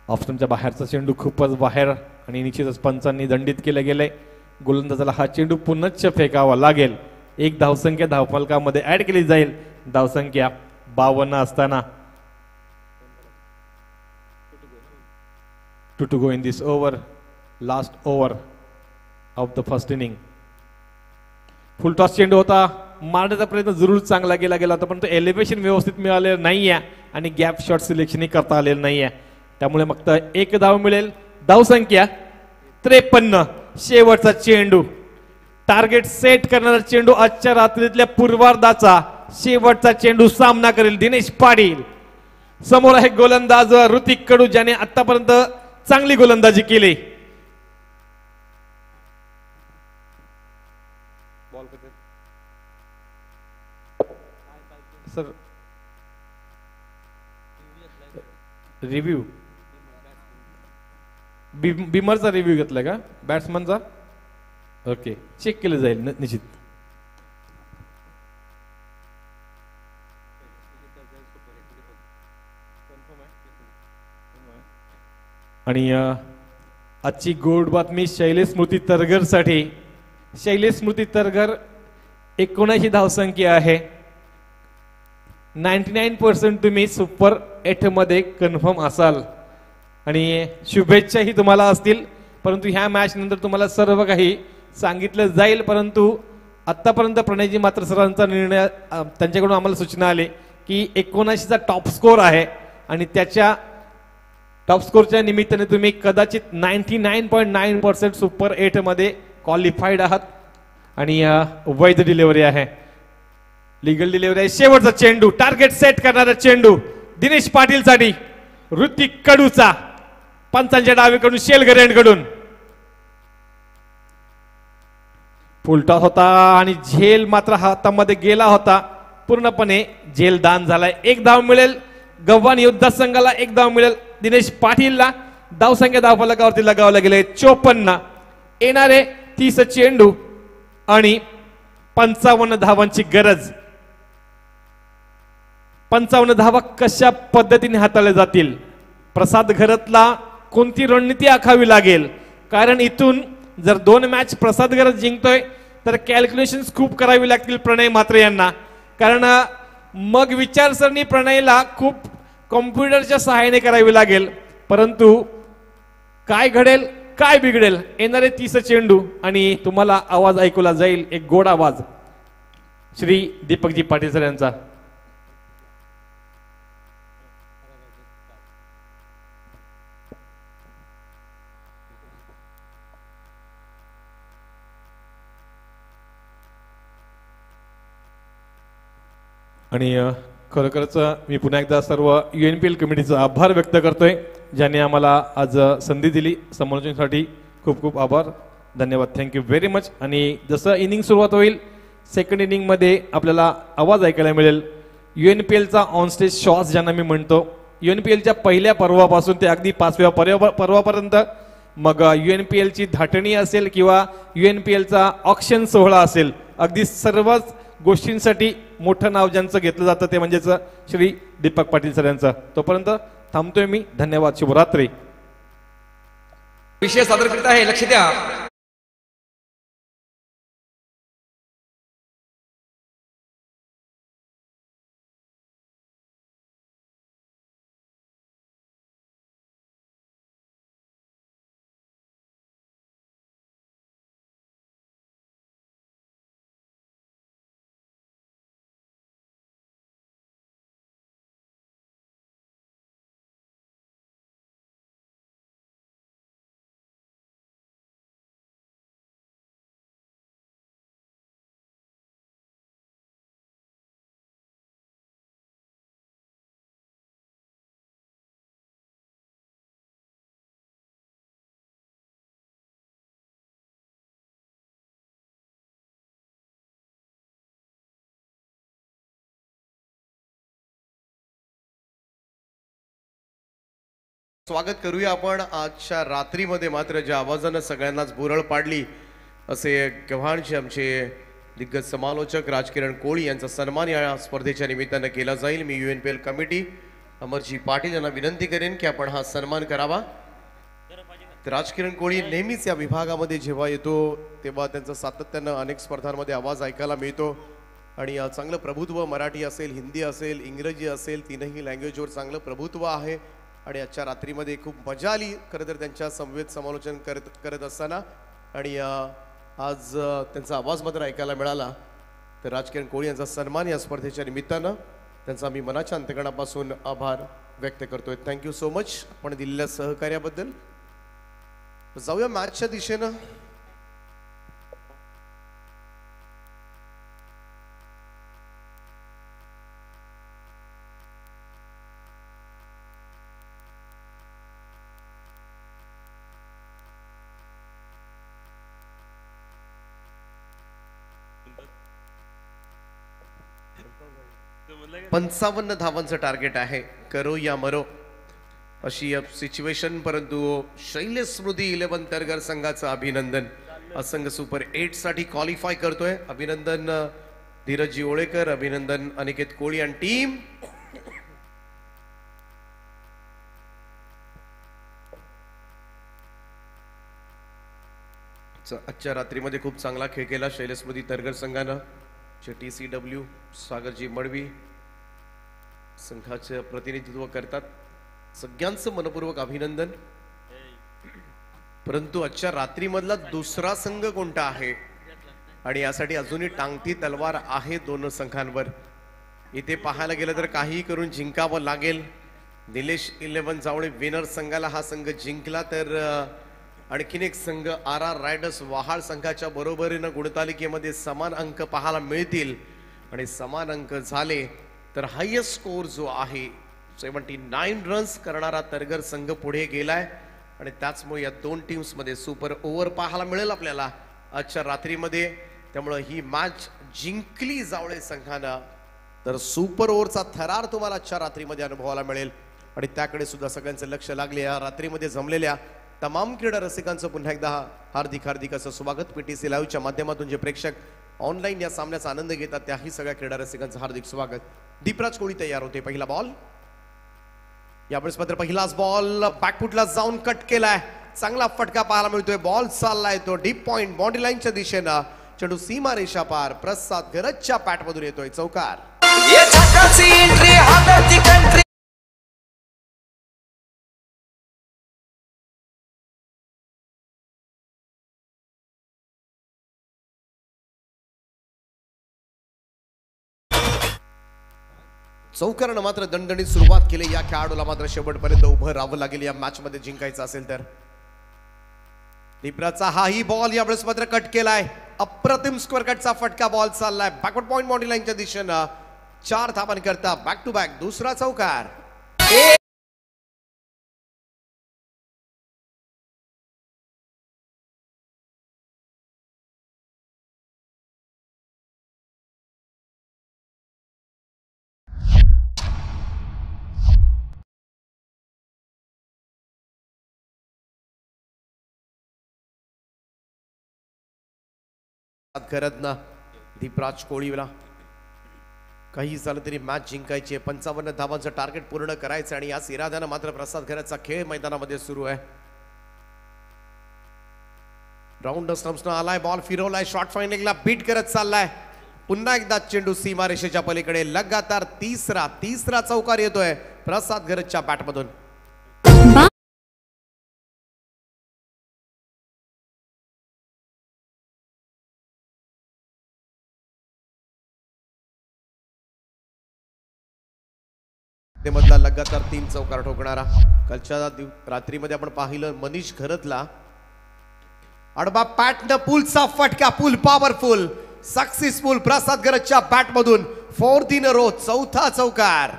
ऑप्शनच्या बाहेरचा चेंडू खूपच बाहेर आणि निश्चितच पंचांनी दंडित केलं गेलंय. गोलंदाजाला हा चेंडू पुनश्च फेकावा लागेल. एक धावसंख्या धावफलकामध्ये ऍड केली जाईल. धावसंख्या 52 असताना to go in this over, last over of the first inning. Full toss चेंडू होता, मारण्याचा प्रयत्न जरूर चांगला केला गेला होता, पण तो एलिव्हेशन व्यवस्थित मिळालेलं नाहीये आणि गॅप शॉट सिलेक्शनही करता आलेलं नाहीये. त्यामुळे फक्त एक धाव मिळेल. धावसंख्या 53. शेवटचा चेंडू, टार्गेट सेट करणारा चेंडू, आजच्या रात्रीतल्या पूर्वार्धाचा शेवटचा चेंडू सामना करेल दिनेश पाटील. समोर आहे गोलंदाज ऋतिक कडू, ज्याने आतापर्यंत चांगली गोलंदाजी केली. सर रिव्ह्यू बिमरचा रिव्ह्यू घेतलाय का बॅट्समनचा? ओके, चेक केलं जाईल निश्चित. आणि आजची गोड बातमी शैलेश स्मृती तरगर साठी. शैलेश स्मृती तरगर 79 धावसंख्या आहे. 99% तुम्ही सुपर 8 मध्ये कन्फर्म असाल आणि शुभेच्छाही तुम्हाला असतील. परंतु ह्या मॅच नंतर तुम्हाला सर्व काही सांगितलं जाईल. परंतु आतापर्यंत प्रणयजी मात्र सरांचा निर्णय, त्यांच्याकडून आम्हाला सूचना आली की 79चा टॉप स्कोर आहे आणि त्याच्या टॉप स्कोरच्या निमित्ताने तुम्ही कदाचित 99.9% सुपर 8 मध्ये क्वालिफाईड आहात आणि वैध डिलिव्हरी आहे, लिगल डिलिव्हरी आहे. शेवटचा चेंडू, टार्गेट सेट करणारा चेंडू दिनेश पाटील साठी, ऋतिक कडूचा, पंचांच्या डावीकडून शेलघरे यांकडून. फुलटॉस होता आणि झेल मात्र हातामध्ये गेला होता, पूर्णपणे झेल दान झालाय. एक धाव मिळेल गव्हाण योद्धा संघाला, एक धाव मिळेल दिनेश पाटीलला. धावसंख्या धावफलकावरती लगावला गेले 54. येणारे 30 चेंडू आणि 55 धावांची गरज. 55 धावा कशा पद्धतीने हाताळल्या जातील, प्रसाद घरतला कोणती रणनीती आखावी लागेल, कारण इथून जर 2 मॅच प्रसाद घरत जिंकतोय तर कॅल्क्युलेशन खूप करावी लागतील प्रणय म्हात्रे यांना, कारण मग विचारसरणी प्रणयला खूप कॉम्प्युटरच्या सहाय्याने करावी लागेल. परंतु काय घडेल काय बिघडेल, येणारे 30 चेंडू आणि तुम्हाला आवाज ऐकूला जाईल, एक गोड आवाज श्री दीपकजी पाटील सर यांचा. आणि खरोखरच मी पुन्हा एकदा सर्व UNPL कमिटीचा आभार व्यक्त करतोय, ज्यांनी आम्हाला आज संधी दिली समालोचनासाठी. खूप खूप आभार, धन्यवाद, थँक्यू व्हेरी मच. आणि जसं इनिंग सुरुवात होईल, सेकंड इनिंगमध्ये आपल्याला आवाज ऐकायला मिळेल UNPLचा ऑन स्टेज शॉट्स, ज्यांना मी म्हणतो. UNPLच्या पहिल्या पर्वापासून ते अगदी 5व्या पर्वापर्यंत, मग UNPLची धाटणी असेल किंवा UNPLचा ऑक्शन सोहळा असेल, अगदी सर्वच गोष्टींसाठी मोठं नाव ज्यांचं घेतलं जातं ते म्हणजेच श्री दीपक पाटील सर यांचं. तोपर्यंत थांबतोय मी, धन्यवाद, शुभरात्री. विषय सादर करीत आहे, लक्ष द्या. स्वागत करूया आपण आजच्या रात्रीमध्ये. मात्र ज्या आवाजानं सगळ्यांनाच भुरळ पाडली असे गव्हाणचे आमचे दिग्गज समालोचक राजकिरण कोळी यांचा सन्मान या स्पर्धेच्या निमित्तानं केला जाईल. मी UNPL कमिटी अमरजी पाटील यांना विनंती करेन की आपण हा सन्मान करावा. तर राजकिरण कोळी नेहमीच या विभागामध्ये जेव्हा येतो तेव्हा त्यांचा सातत्यानं अनेक स्पर्धांमध्ये आवाज ऐकायला मिळतो आणि चांगलं प्रभुत्व मराठी असेल, हिंदी असेल, इंग्रजी असेल, तीनही लँग्वेजवर चांगलं प्रभुत्व आहे आणि आजच्या रात्रीमध्ये खूप मजा आली खरं तर त्यांच्या समवेत समालोचन करत असताना आणि आज त्यांचा आवाज मात्र ऐकायला मिळाला. तर राजकिरण कोळी यांचा सन्मान या स्पर्धेच्या निमित्तानं त्यांचा मी मनाच्या अंतकणापासून आभार व्यक्त करतोय. थँक्यू सो मच आपण दिलेल्या सहकार्याबद्दल. जाऊया मॅचच्या दिशेनं. पंचावन्न धावांचं टार्गेट आहे. करो या मरो अशी सिच्युएशन, परंतु शैलेश स्मृती 11 तरगर संघाचं अभिनंदन. संघ सुपर 8 साठी क्वालिफाय करतोय. अभिनंदन धीरजी ओळेकर, अभिनंदन अनिकेत कोळी आणि टीम. आजच्या रात्रीमध्ये खूप चांगला खेळ केला शैलेश स्मृती तरगर संघानं. TCW सागरजी मडवी संघाचे प्रतिनिधित्व करतात. सगळ्यांचं मनपूर्वक अभिनंदन. परंतु आजच्या रात्रीमधला दुसरा संघ कोणता आहे आणि यासाठी अजूनही टांगती तलवार आहे दोन संघांवर. इथे पाहायला गेलं तर काही करून जिंकावं लागेल. निलेश 11 जावळे विनर संघाला हा संघ जिंकला तर आणखीन एक संघ RR रायडर्स वहाळ संघाच्या बरोबरीनं गुणतालिकेमध्ये समान अंक पाहायला मिळतील आणि समान अंक झाले तर हायेस्ट स्कोर जो आहे 79 रन्स करणारा तरगर संघ पुढे गेलाय आणि त्याचमुळे या दोन टीम्स मध्ये सुपर ओव्हर पाहायला मिळेल आपल्याला आजच्या रात्रीमध्ये. त्यामुळे ही मॅच जिंकली जावळे संघानं तर सुपर ओव्हरचा थरार तुम्हाला आजच्या रात्रीमध्ये अनुभवायला मिळेल आणि त्याकडे सुद्धा सगळ्यांचं लक्ष लागले. या रात्रीमध्ये जमलेल्या तमाम क्रीडा रसिकांचं पुन्हा एकदा हार्दिक असं स्वागत. PTC लाईव्हच्या माध्यमातून जे प्रेक्षक ऑनलाईन या सामन्याचा आनंद घेतात त्याही सगळ्या क्रीडा रसिकांचं हार्दिक स्वागत. दीपराज कोळी तयार होते. पहिला बॉल यावेळेस मात्र पहिलाच बॉल बॅकफुटला जाऊन कट केलाय. चांगला फटका पाहायला मिळतोय. बॉल चाललाय तो डीप पॉइंट बाउंड्री लाईनच्या दिशेनं. चेंडू सीमा रेषा पार. प्रसाद गरजच्या पॅटमधून येतोय चौकार. चौकारानं मात्र दणदणीत सुरुवात केली. या खेळाडूला मात्र शेवटपर्यंत उभं राहावं लागेल या मॅच मध्ये जिंकायचं असेल तर. दीपराजचा हाही बॉल यावेळेस मात्र कट केलाय. अप्रतिम स्क्वेअर कटचा फटका बॉल चाललाय बॅकवर्ड पॉइंट बाउंड्री लाईनच्या दिशेनं. 4 धावांकरता बॅक टू बॅक दुसरा चौकार. करत ना दीपराज कोळीला काही झालं तरी मॅच जिंकायची आहे. 55 धावांचं टार्गेट पूर्ण करायचं आणि याच इराद्यानं मात्र प्रसाद घराचा खेळ मैदानामध्ये सुरू आहे. राऊंड स्टंप्सनं आलाय. बॉल फिरवलाय. शॉर्ट फायनलिंगला बीट करत चाललाय. पुन्हा एकदा चेंडू सीमारेषेच्या पलीकडे. लगातार तिसरा चौकार येतोय प्रसाद घरच्या बॅटमधून. मधला लगातार 3 चौकार ठोकणारा. कालच्या रात्रीमध्ये आपण पाहिलं मनीष घरतला आडबा पॅटनं पुलचा फटका. पुल पॉवरफुल सक्सेसफुल प्रसाद घरच्या बॅट मधून 4th in a row चौथा चौकार.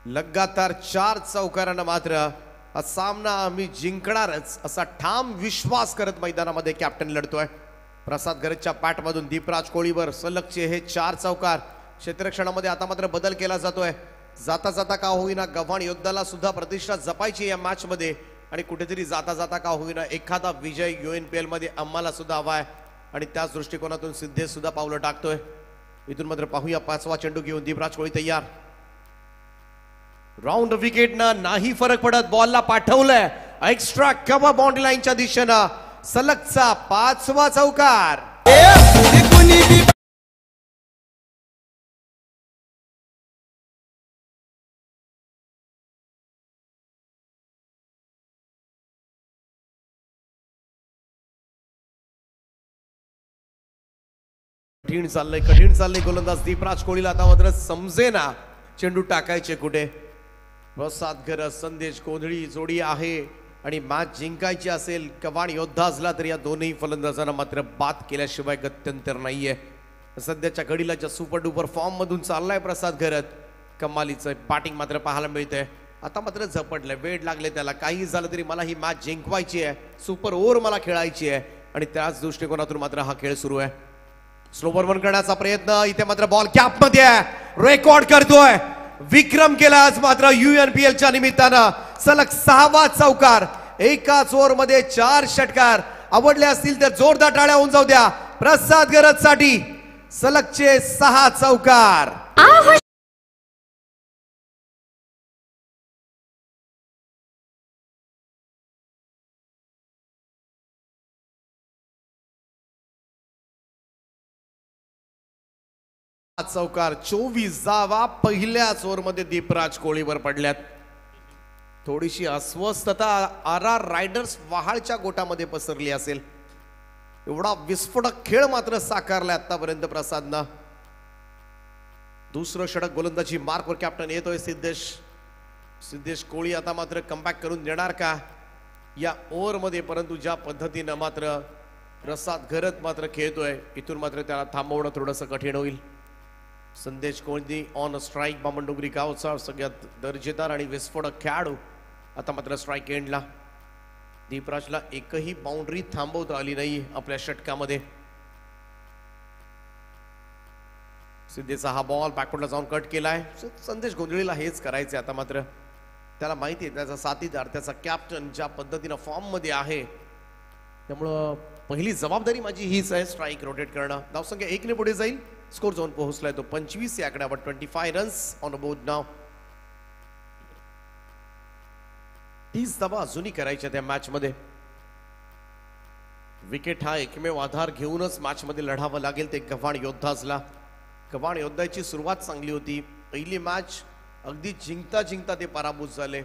लगातार 4 चौकारांना मात्र हा सामना आम्ही जिंकणारच असा ठाम विश्वास करत मैदानामध्ये कॅप्टन लढतोय. प्रसाद घरच्या पॅटमधून दीपराज कोळीवर सलगचे हे 4 चौकार. क्षेत्ररक्षणामध्ये आता मात्र बदल केला जातोय. जाता जाता का होईना गव्हाण योद्धाला सुद्धा प्रतिष्ठा जपायची या मॅच मध्ये आणि कुठेतरी जाता जाता का होईना एखादा विजय UNPL मध्ये आम्हाला सुद्धा हवाय आणि त्याच दृष्टिकोनातून सिद्धेश सुद्धा पावलं टाकतोय. इथून मात्र पाहूया 5वा चेंडू घेऊन दीपराज कोळी तयार. राऊंड विकेट ना नाही फरक पडत. बॉलला पाठवलंय एक्स्ट्रा कव्हर बाउंड्री लाईनच्या दिशेनं. सलगचा 5वा चौकार. कठीण चाललंय गोलंदाज दीपराज कोळीला. आता मात्र समजेना चेंडू टाकायचे कुठे. प्रसाद गरज संदेश कोंधळी जोडी आहे आणि मॅच जिंकायची असेल गव्हाण योद्धाजला तर या दोन्ही फलंदाजांना मात्र बाद केल्याशिवाय गत्यंतर नाहीये. सध्याच्या घडीला ज्या सुपर डुपर फॉर्म मधून चाललाय प्रसाद गरज, कमालीचं बॅटिंग मात्र पाहायला मिळतंय. आता मात्र झपटलंय, वेळ लागले त्याला. काही झालं तरी मला ही मॅच जिंकवायची आहे, सुपर ओव्हर मला खेळायची आहे आणि त्याच दृष्टिकोनातून मात्र हा खेळ सुरू आहे. स्लोवर वन करण्याचा प्रयत्न. इथे मात्र बॉल कॅप मध्ये आहे. रेकॉर्ड करतोय, विक्रम केला आज मात्र UNPL च्या निमित्तानं. सलग 6वा चौकार. एकाच ओव्हर मध्ये 4 षटकार. आवडले असतील तर जोरदार टाळ्या होऊन जाऊ द्या प्रसाद गरज साठी. सलगचे 6 चौकार. चौकार 24 पहिल्याच ओव्हर मध्ये दीपराज कोळीवर पडल्यात. थोडीशी अस्वस्थता RR रायडर्स वहाळच्या गोटामध्ये पसरली असेल. एवढा विस्फोटक खेळ मात्र साकारला आतापर्यंत प्रसादनं. दुसरं षटक गोलंदाजी मार्कवर कॅप्टन येतोय सिद्धेश कोळी. आता मात्र कमबॅक करून देणार का या ओव्हर मध्ये. परंतु ज्या पद्धतीनं मात्र प्रसाद गरज मात्र खेळतोय इथून मात्र त्याला थांबवणं थोडंसं कठीण होईल. संदेश कोळी ऑन स्ट्राईक. बामणडोंगरी गावचा सगळ्यात दर्जेदार आणि विस्फोटक खेळाडू आता मात्र स्ट्राईक एंडला. दीपराजला एकही बाउंड्री थांबवता आली नाही आपल्या षटकामध्ये. सिद्धेचा हा बॉल बॅकवर्डला जाऊन कट केलाय. संदेश गोंधळीला हेच करायचे. आता मात्र त्याला माहिती आहे त्याचा साथीदार त्याचा कॅप्टन ज्या पद्धतीनं फॉर्म मध्ये आहे, त्यामुळं पहिली जबाबदारी माझी हीच आहे स्ट्राईक रोटेट करणं. धावसंख्या 1 ने पुढे जाईल. स्कोर झोन पोहोचलाय तो 25 या आकड्यावर. 25 रन्स ऑन बोर्ड नाव. 30 धावा अजूनही करायच्या त्या मॅच मध्ये. विकेट हा एकमेव आधार घेऊनच मॅच मध्ये लढावं लागेल ते गव्हाण योद्धाजला. गव्हाण योद्धाची सुरुवात चांगली होती. पहिली मॅच अगदी जिंकता जिंकता ते पराभूत झाले.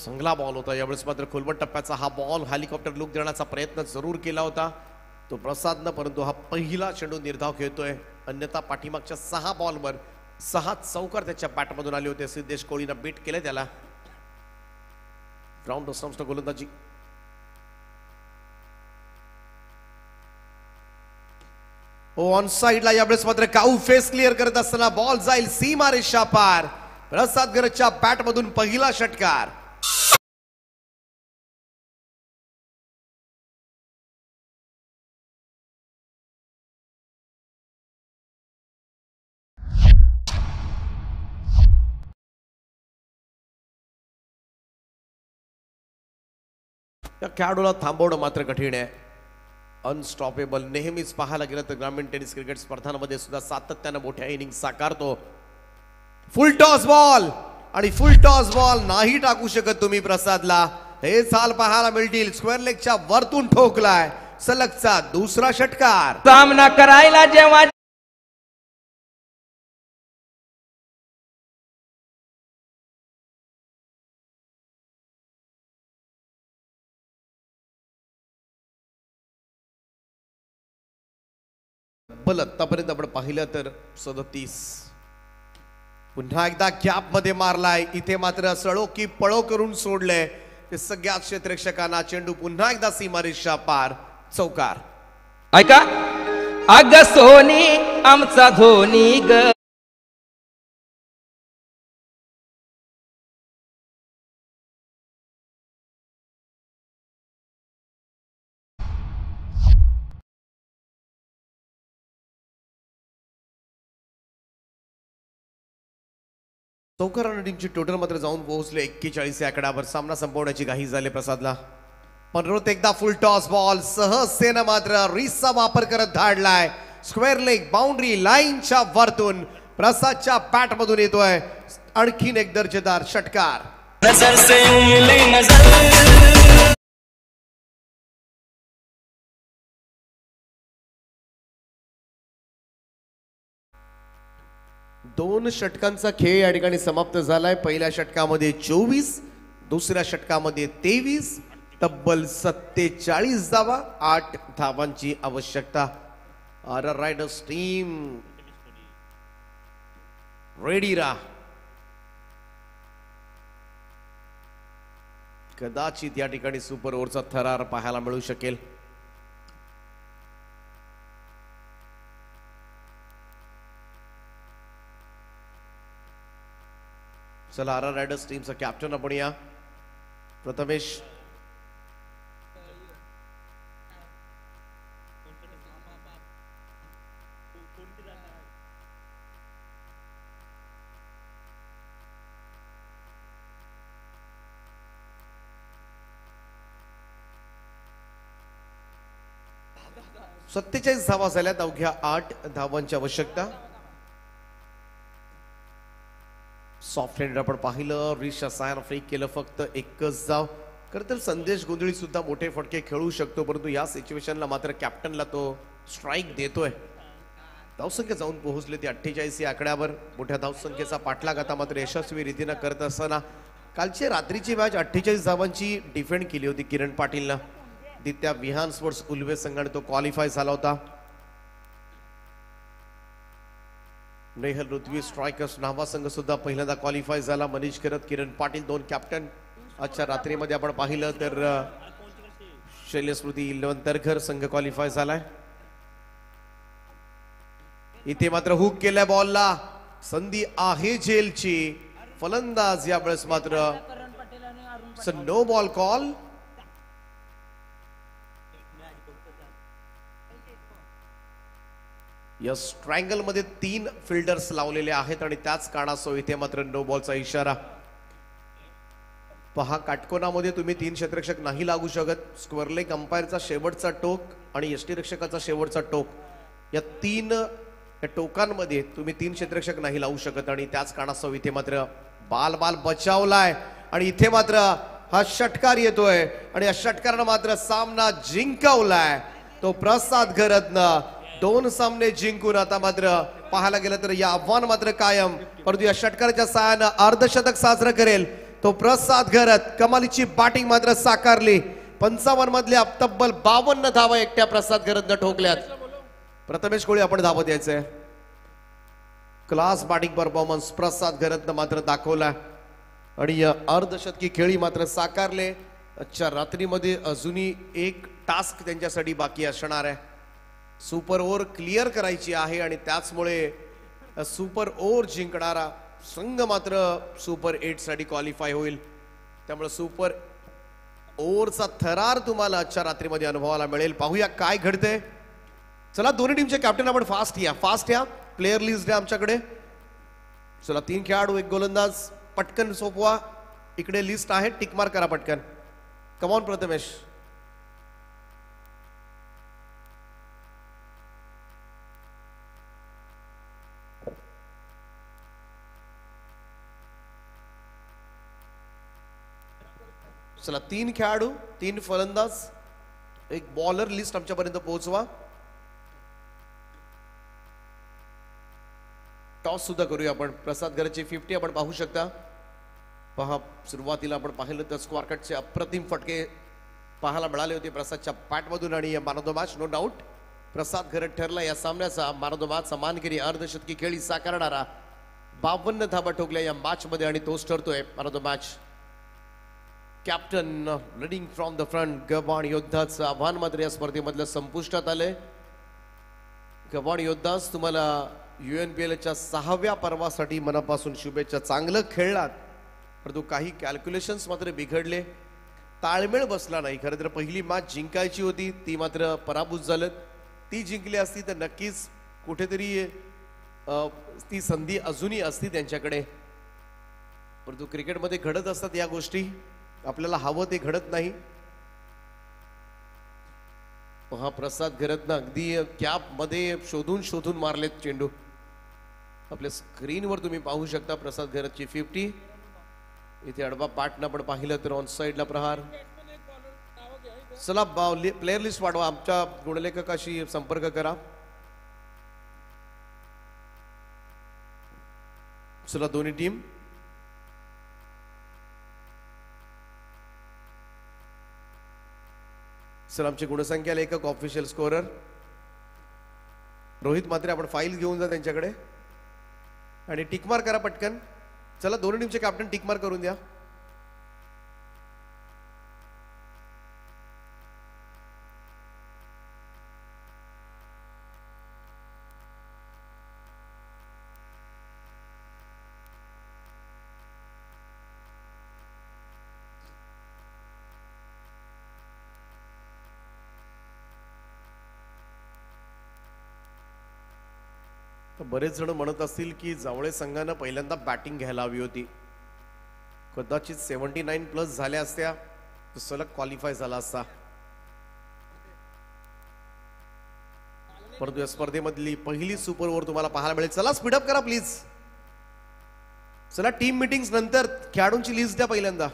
चांगला बॉल होता यावेळेस मात्र खोलवट टप्प्याचा हा बॉल हेलिकॉप्टर लुक देण्याचा प्रयत्न जरूर केला होता तो प्रसादनं, परंतु हा पहिला चेंडू निर्धाव खेळतोय. अन्यथा पाठीमागच्या 6 बॉलवर 6 चौकार त्याच्या बॅटमधून आले होते. सिद्धेश कोळीनं बीट केले त्याला. ग्राउंड स्टंप्सनं गोलंदाजी. ऑन साइडला यावेळेस मात्र काऊ फेस क्लिअर करत असताना बॉल जाईल सीमारेषा पार. प्रसाद गरजच्या बॅटमधून पहिला षटकार. या खेळाडूला थांबवणं मात्र कठीण आहे. अनस्टॉपेबल नेहमीच पाहायला गेलं तर ग्रामीण टेनिस क्रिकेट स्पर्धांमध्ये सुद्धा सातत्यानं मोठ्या इनिंग साकारतो. फुल टॉस बॉल आणि फुल टॉस बॉल नाही टाकू शकत तुम्ही प्रसादला. हे चाल पाहायला मिळतील. स्क्वेअर लेगच्या वरतून ठोकलाय. सलगचा दुसरा षटकार. सामना करायला जेव्हा तब्बल आतापर्यंत आपण पाहिलं तर 37. पुन्हा एकदा गॅप मध्ये मारलाय. इथे मात्र सळो की पळो करून सोडले ते सगळ्या क्षेत्ररक्षकांना. चेंडू पुन्हा एकदा सीमारेषा पार. चौकार. ऐका अग सोनी आमचा धोनी ग. चौकार टीमची टोटल मात्र जाऊन पोहोचले 41 या आकड्यावर. सामना संपवण्याची घाई झाली प्रसादला. पण एकदा फुल टॉस बॉल सहजतेनं मात्र रीसचा वापर करत धाडलाय. स्क्वेअर लेग बाउंड्री लाईनच्या वरतून प्रसादच्या बॅट मधून येतोय आणखीन एक दर्जेदार षटकार. नजर से उंगली नजर. दोन षटकांचा खेळ या ठिकाणी समाप्त झालाय. पहिल्या षटकामध्ये 24, दुसऱ्या षटकामध्ये 23, तब्बल 47 धावा, 8 धावांची आवश्यकता. आर रायडर्स टीम रेडी राहा. कदाचित या ठिकाणी सुपर ओव्हरचा थरार पाहायला मिळू शकेल. चला आर रायडर्स टीमचा कॅप्टन आपण या. प्रथमेश सत्तेचाळीस धावा झाल्यात. अवघ्या 8 धावांची आवश्यकता. सॉफ्ट हँड आपण पाहिलं. रिशा सायन फ्री केलं फक्त 1च धाव. खरं तर संदेश गोंधळी सुद्धा मोठे फटके खेळू शकतो, परंतु या सिच्युएशनला मात्र कॅप्टनला तो स्ट्राईक देतोय. धावसंख्या जाऊन पोहोचले ते 48 या आकड्यावर. मोठ्या धावसंख्येचा पाठलाग आता मात्र यशस्वी रीतीनं करत असताना कालची रात्रीची मॅच 48 धावांची डिफेंड केली होती किरण पाटीलनं. दित्या विहान स्पोर्ट्स उल्वे संघाने तो क्वालिफाय झाला होता. नेहल ऋत्वी स्ट्रायकर्स नावा संघ सुद्धा पहिल्यांदा क्वालिफाय झाला. मनीष करत, किरण पाटील 2 कॅप्टन. आजच्या रात्रीमध्ये आपण पाहिलं तर शैलेश इलवंतरकर संघ क्वालिफाय झालाय. इथे मात्र हुक केलाय बॉलला. संधी आहे जेलची. फलंदाज यावेळेस मात्र नो बॉल कॉल. या स्ट्रँगल मध्ये 3 फिल्डर्स लावलेले आहेत आणि त्याच कारणास्तव इथे मात्र नो बॉलचा इशारा. पहा, काटकोनामध्ये तुम्ही 3 क्षेत्ररक्षक नाही लागू शकत. स्क्वेअर लेग अंपायरचा शेवटचा टोक आणि यष्टीरक्षकाचा शेवटचा टोक, या 3 टोकांमध्ये तुम्ही 3 क्षेत्ररक्षक नाही लावू शकत आणि त्याच कारणास्तव इथे मात्र बाल बचावलाय आणि इथे मात्र हा षटकार येतोय आणि या षटकारानं मात्र सामना जिंकवलाय तो प्रसाद घरतनं. 2 सामने जिंकून आता मात्र पाहायला गेलं तर या आव्हान मात्र कायम, परंतु या षटकाराच्या सहाय्यानं अर्धशतक साजरं करेल तो प्रसाद घरत. कमालीची बॅटिंग मात्र साकारली. 55 मधल्या तब्बल 52 धावा एकट्या प्रसाद घरतनं ठोकल्यात. प्रथमेश कोळी आपण धावत द्यायचंय. क्लास बॅटिंग परफॉर्मन्स प्रसाद घरतनं मात्र दाखवला आणि या अर्धशतकी खेळी मात्र साकारले. आजच्या रात्रीमध्ये अजूनही एक टास्क त्यांच्यासाठी बाकी असणार आहे. सुपर ओव्हर क्लिअर करायची आहे आणि त्याचमुळे सुपर ओव्हर जिंकणारा संघ मात्र सुपर 8 साठी क्वालिफाय होईल. त्यामुळे सुपर ओव्हरचा थरार तुम्हाला आजच्या रात्रीमध्ये अनुभवायला मिळेल. पाहूया काय घडतंय. चला, दोन्ही टीमचे कॅप्टन आपण फास्ट या. प्लेयर लिस्ट आहे आमच्याकडे. चला, 3 खेळाडू 1 गोलंदाज. पटकन सोपवा. इकडे लिस्ट आहे, टिक मार्क करा पटकन. कमॉन प्रथमेश. चला, 3 खेळाडू 3 फलंदाज 1 बॉलर लिस्ट आमच्यापर्यंत पोहोचवा. टॉस सुद्धा करूया आपण. प्रसाद घरचे 50 आपण पाहू शकता. पहा, सुरुवातीला आपण पाहिलं तर स्क्वेअर कटचे अप्रतिम फटके पाहायला मिळाले होते प्रसादच्या बॅटमधून आणि man of the match no doubt Prasad Gharat ठरला या सामन्याचा मॅन ऑफ द मॅच. मानकरी अर्धशतकी खेळी साकारणारा 52 धावा ठोकल्या या मॅच मध्ये आणि तोच ठरतोय man of the match. Captain leading from the front. Gavhan योद्धाचं आव्हान मात्र या स्पर्धेमधलं संपुष्टात आलंय. गव्हाण योद्धाच तुम्हाला UNPLच्या 6व्या पर्वासाठी मनापासून शुभेच्छा. चांगलं खेळलात, परंतु काही कॅल्क्युलेशन्स मात्र बिघडले. ताळमेळ बसला नाही. खरं तर पहिली मॅच जिंकायची होती, ती मात्र पराभूत झालं. ती जिंकली असती तर नक्कीच कुठेतरी ती संधी अजूनही असती त्यांच्याकडे. परंतु क्रिकेटमध्ये घडत असतात या गोष्टी, आपल्याला हवं ते घडत नाही. हा प्रसाद घरतनं अगदी कॅप मध्ये शोधून शोधून मारलेत चेंडू. आपल्या स्क्रीनवर तुम्ही पाहू शकता प्रसाद घरतची 50. इथे अडबा पाटनं पण पाहिलं तर ऑन साईडला प्रहार. चला प्लेअर लिस्ट वाढवा, आमच्या गुणलेखकाशी संपर्क करा. चला दोन्ही टीम. सर आमची गुणसंख्या लेखक ऑफिशियल स्कोरर रोहित म्हात्रे, आपण फाईल घेऊन जा त्यांच्याकडे आणि टिकमार करा पटकन. चला दोन्ही टीमचे कॅप्टन टिकमार करून द्या. बरेच जण म्हणत असतील की जावळे संघानं पहिल्यांदा बॅटिंग घ्यायला हवी होती. कदाचित 79+ झाल्या असत्या तर सलग क्वालिफाय झाला असता. परंतु या स्पर्धेमधली पहिली सुपर ओव्हर तुम्हाला पाहायला मिळेल. चला स्पीडअप करा प्लीज. चला टीम मीटिंग्स नंतर खेळाडूंची लिस्ट द्या पहिल्यांदा.